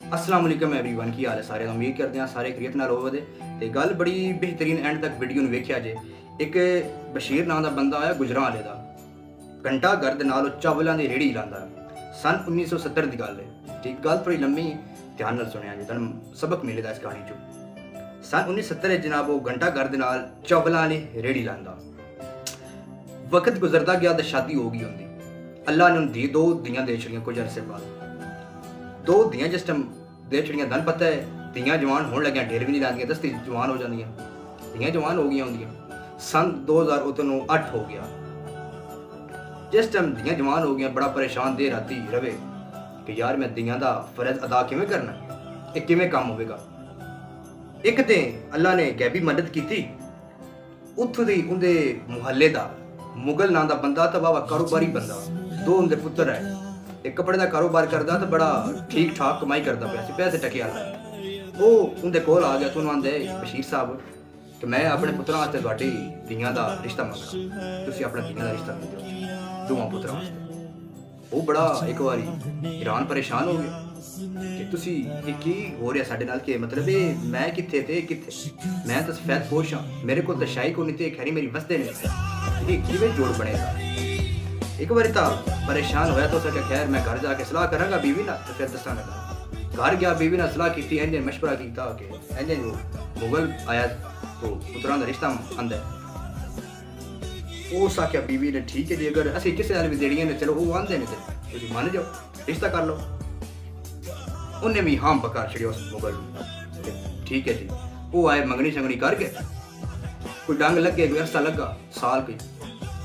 अस्सलाम वालेकुम एवरीवन की हाल है सारे उम्मीद करते हैं सारे खरीत नाल होवे ते गल बड़ी बेहतरीन एंड तक वीडियो ਨੂੰ ਵੇਖਿਆ ਜੇ ਇੱਕ ਬਸ਼ੀਰ ਨਾਂ ਦਾ ਬੰਦਾ ਆਇਆ ਗੁਜਰਾਂਵਾਲੇ ਦਾ ਘੰਟਾ ਘਰ ਦੇ ਨਾਲ ਚਾਵਲਾਂ ਦੀ ਰੇੜੀ ਲਾਂਦਾ ਸਨ 1970 ਦੀ ਗੱਲ ਹੈ ਠੀਕ ਗੱਲ ਥੋੜੀ ਲੰਮੀ ਧਿਆਨ ਨਾਲ ਸੁਣਿਆ ਜੇ ਤੁਹਾਨੂੰ ਸਬਕ ਮਿਲੇਗਾ ਇਸ ਕਹਾਣੀ ਚੋਂ ਸਨ 1970 ਵਿੱਚ ਜਨਾਬ ਉਹ ਘੰਟਾ ਘਰ ਦੇ ਨਾਲ ਚਾਵਲਾਂ ਦੀ ਰੇੜੀ ਲਾਂਦਾ ਵਕਤ ਗੁਜ਼ਰਦਾ ਗਿਆ ਤੇ ਸ਼ਾਦੀ ਹੋ ਗਈ ਹੁੰਦੀ ਅੱਲਾ ਨੇ ਉਹਨੂੰ ਦੋ ਦੀਆਂ ਦੇ ਛੜੀਆਂ ਕੁਝ ਅਰਸੇ ਬਾਅਦ ਦੋ ਦੀਆਂ ਜਿਸ ਟਾਈਮ ਦੇ ਛੜੀਆਂ ਦਨ ਪਤਾ ਹੈ ਧੀਆਂ ਜਵਾਨ ਹੋਣ ਲੱਗੀਆਂ ਢੇਰ ਵੀ ਨਹੀਂ ਲਾਉਂਦੀਆਂ ਦਸਤੀ ਜਵਾਨ ਹੋ ਜਾਂਦੀਆਂ ਧੀਆਂ ਜਵਾਨ ਹੋ ਗਈਆਂ ਹੁੰਦੀਆਂ ਸੰਨ 2008 ਹੋ ਗਿਆ ਜਿਸ ਟਾਈਮ ਧੀਆਂ ਜਵਾਨ ਹੋ ਗਈਆਂ ਬੜਾ ਪਰੇਸ਼ਾਨ ਦੇ ਰਾਤੀ ਰਵੇ ਕਿ ਯਾਰ ਮੈਂ ਧੀਆਂ ਦਾ ਫਰਜ਼ ਅਦਾ ਕਿਵੇਂ ਕਰਨਾ ਇਹ ਕਿਵੇਂ ਕੰਮ ਹੋਵੇਗਾ ਇੱਕ ਤੇ ਅੱਲਾ ਨੇ ਗੈਬੀ ਮਦਦ ਕੀਤੀ ਉੱਥੋਂ ਦੀ ਉਹਦੇ ਮੁਹੱਲੇ ਦਾ ਮੁਗਲ ਨਾਂ ਦਾ ਬੰਦਾ ਤਾਂ ਬਾਬਾ ਕਾਰੋਬਾਰੀ ਬੰਦਾ ਦੋ ਉਹਦੇ ਪੁੱਤਰ ਹੈ एक कपड़े का कारोबार करता तो बड़ा ठीक ठाक कमाई करता पैसे पैसे टके वाला वो उनके कोल आ गया तो उन्होंने आंदे बशीर साहब कि मैं अपने पुत्रों वास्ते तुहाडी धीआं दा रिश्ता मंगना तुसीं अपने धीआं दा रिश्ता दे दिओ दोवां पुत्रों वास्ते वो बड़ा एक बारी हैरान परेशान हो गया कि तुसीं ये की हो रहा साडे नाल कि मतलब ये मैं कित्थे ते कित्थे मैं तो सफेद पोश हाँ मेरे को तो शाही को नहीं ते खैरी मेरी वसदे नहीं ये किवें जोड़ बनेगा एक बार तो परेशान होया तो सके खैर मैं घर जाके सलाह करांगा बीवी ना तो फिर दसा लगा घर गया बीवी ने सलाह की इंजन मशवरा किया कि इंजन जो मुगल आया तो पुत्रां दा रिश्ता आंदा उस आख्या बीवी ने ठीक है जी अगर असीं किसी नाल भी देड़ियां ने चलो वो आंदे ने ते तुसीं मान जाओ रिश्ता कर लो उन्हें भी हाँ बकार छड़िया उस मुगल ठीक है जी वो आए मंगनी शंगनी करके कोई डंग लगे कोई अरसा लगा साल कोई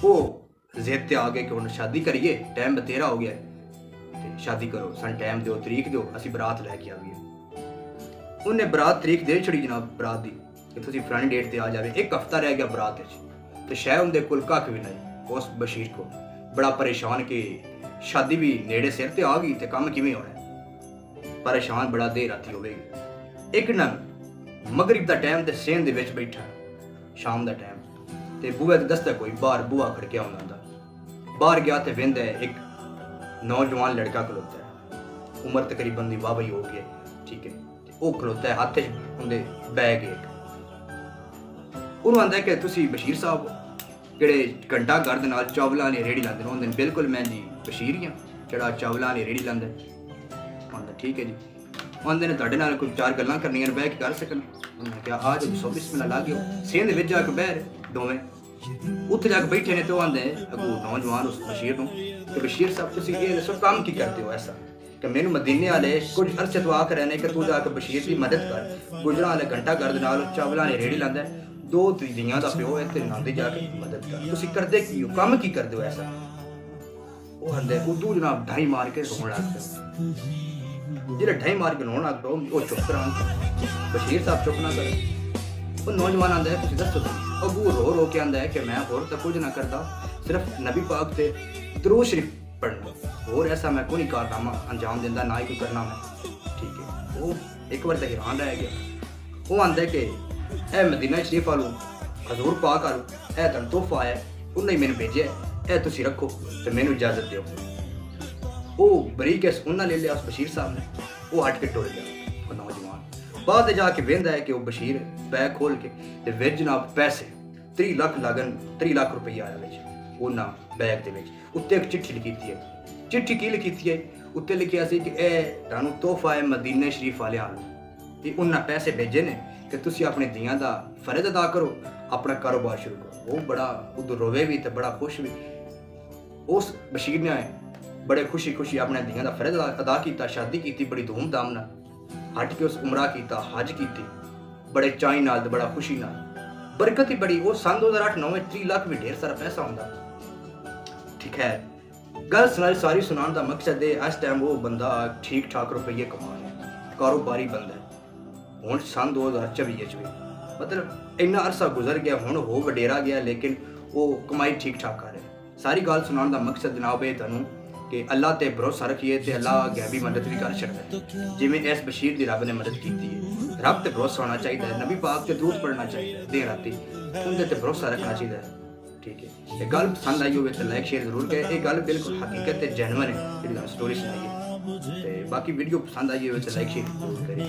वो जिद ते आ गए कि हुण शादी करिए टाइम बतेरा हो गया ते शादी करो सन टाइम दो तरीक दो असी बरात लैके आवीए उन्हें बरात तरीक दे छड़ी जनाब बरात दी कि तुसीं फलानी डेट ते आ जावे एक हफ्ता रह गया बरात विच ते शायद उनदे कोल कख भी नहीं उस बशीर को बड़ा परेशान कि शादी भी नेड़े सिर ते आ गई ते काम किवें होना परेशान बड़ा देर राती होवेगी एक ना मगरिब दा टाइम ते सेन दे विच बैठा शाम दा टाइम ते बूहे ते दसदा कोई बाहर बूहा खड़किया होंदा बाहर गया तो वेंदा है एक नौजवान लड़का खलोता है उम्र तकरीबन दी वाह हो गई ठीक है वो खलोता है हाथ उनके बैग एक उन्होंने आंदा कि तुसी बशीर साहब जेड़े घंटा घर दे नाल चावलां दी रेड़ी लांदे ने उन्होंने बिल्कुल मैं जी बशीर ही हाँ जेड़ा चावलां दी रेड़ी लांदा आंदा ठीक है जी आंदे ने तुहाडे नाल कोई चार गल्लां करनियां बैठ के कर सकन उन्होंने कहा आज सौ बिस्मिल्लाह ला गयो सेंध विच जाके बैठ दोवें उत्थे जाके बैठे ने तो आंदे अगू नौजवान उस बशीर नूं कि बशीर साहब तुसीं ये दसो काम की करते हो ऐसा कि मैनू मदीने वाले कुछ अरसे तो आख रहे ने कि तू जाके बशीर की मदद कर गुजरांवाले घंटा घर दे नाल चावलां दी रेड़ी लांदा दो धीआं दा प्यो है ते नांदी जाके मदद कर तुसीं करदे की हो काम की करदे हो ऐसा वो आंदे उदू जनाब ढाई मार के रोण लग पे जेल्लै ढाई मार के रोण लग पे वो चुप करान बशीर साहब चुप ना करे वो नौजवान आंदा है तुसीं दसो अगू रो रो के आंदा है कि मैं होर तो कुछ ना करता सिर्फ नबी पाक से दरूद शरीफ पढ़ना और ऐसा मैं कोई कारनामा अंजाम देंदा ना ही कोई करना मैं ठीक है वो एक बार तो हैरान रह गया वो आंदा है कि ए मदीना शरीफ वालों हजूर पाक आलो ए तुहानू तोहफा आया उन्हें मैंने भेजा ए तुसीं रखो तो मैनू इजाजत दिओ वो बरीक उन्हें ले लिया उस बशीर साहब ने वो हट के टुर गया वो नौजवान बाद जाके वेंदा है कि वो बशीर बैग खोल के ते विच जनाब पैसे 3 लाख लागन 3 लाख रुपया आया विच उन्हां बैग दे विच उत्ते एक चिट्ठी लिखी है चिट्ठी की लिखी है उत्ते लिखिया सी कि ए तुहानू तोहफा है मदीने शरीफ वाले आलो ते उन्हां पैसे भेजे ने कि तुसीं अपने धीआं दा फर्ज अदा करो अपना कारोबार शुरू करो वो बड़ा उधर रोवे भी ते बड़ा खुश भी उस बशीर ने बड़े खुशी खुशी अपने धीआं दा फर्ज अदा किया शादी की बड़ी धूमधाम नाल हट के उस उमरा किया हज की बड़े चाई नाल बड़ा खुशी नाल बरकत ही बड़ी वो सन 2008-9 में 3 लाख भी ढेर सारा पैसा होंदा ठीक है गल सारी सुनाने का मकसद है इस टाइम वो बंदा ठीक ठाक रुपये कमा रहा है कारोबारी बंदा है हुण सन 2024 भी मतलब इन्ना अरसा गुजर गया हुण हो वडेरा गया लेकिन वो कमाई ठीक ठाक कर रहा है सारी गल सुनाने का मकसद जनाब है तुहानू कि अल्लाह ते भरोसा रखिए तो अल्लाह गैबी मदद भी कर सकता है जिवें इस बशीर की रब ने मदद की है रब ते भरोसा होना चाहिए नबी पाक ते दूध पढ़ना चाहिए देर राती उनके ते भरोसा रखना चाहिए ठीक है ये गल पसंद आई हो तो लाइक शेयर जरूर करें ये गल बिल्कुल हकीकत ते जेन्युइन है जी स्टोरी सुनाई है ਤੇ ਬਾਕੀ ਵੀਡੀਓ ਪਸੰਦ ਆਈ ਹੋਵੇ ਤਾਂ ਲਾਈਕ ਸ਼ੇਅਰ ਜ਼ਰੂਰ ਕਰਿਓ।